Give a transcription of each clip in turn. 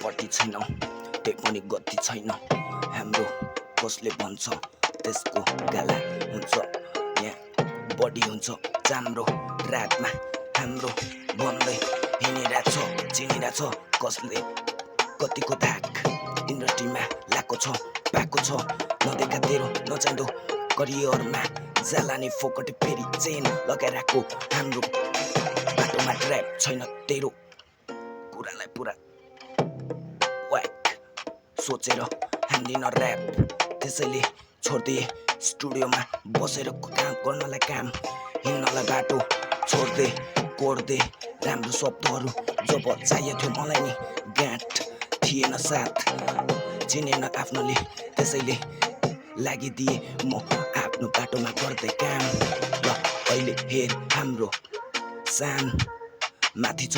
पट्टि छैन त्यही पनि गति छैन हाम्रो कसले भन्छ त्यसको गाला हुन्छ यहाँ बडी हुन्छ चाम्रो रातमा हाम्रो भन्दै हिँडिरहेछ चिनिरहेछ कसले कतिको धाक इन्डस्ट्रीमा लाएको छ पाएको छ नदेखा तेरो नचाहिँदो करियरमा जाला नि फोकट फेरि चेन लगाइरहेको हाम्रो बाटोमा ट्र्याप छैन तेरो कुरालाई पुरा व्याक सोचेर हान्दिन ऱ्याप त्यसैले छोडिदिए स्टुडियोमा बसेर काम गर्नलाई काम हिँड्नलाई बाटो छोड्दे कोर्दे राम्रो शब्दहरू जब चाहिएको थियो मलाई नि गाँठ थिएन साथ चिनेन आफ्नोले त्यसैले लागिदिए म आफ्नो बाटोमा गर्दै काम र अहिले हेर हाम्रो सान माथि छ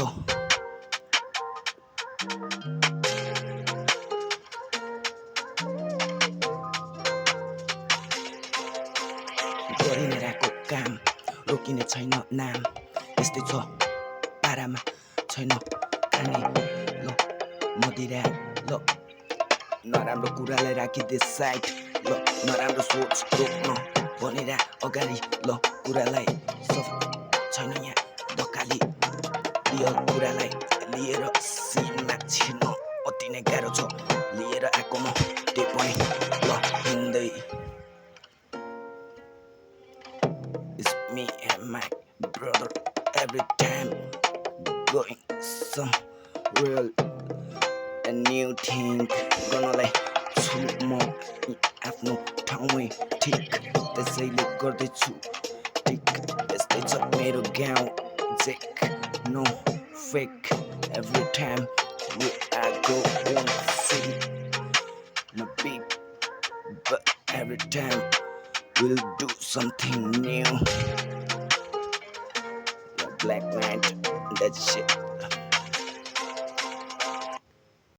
गरिरहेको काम रोकिने छैन नाम यस्तै छ पारामा छैन खाने ल मदिरा ल नराम्रो कुरालाई राखिदे साइड ल नराम्रो सोच रोक्न भनेर अगाडि ल कुरालाई सफा छैन यहाँ दकाली रियल कुरालाई लिएर सिनमा छिर्न अति नै गाह्रो छ लिएर आएको म त्यो पनि ल हिँड्दै It's me and my brother every time going some real a new thing गर्नलाई छु म आफ्नो ठाउँमै ठिक त्यसैले गर्दैछु ठिक यस्तै छ मेरो गाउँ जेक no fake every time we I go on city no big but every time we'll do something new. Black Knight, that shit.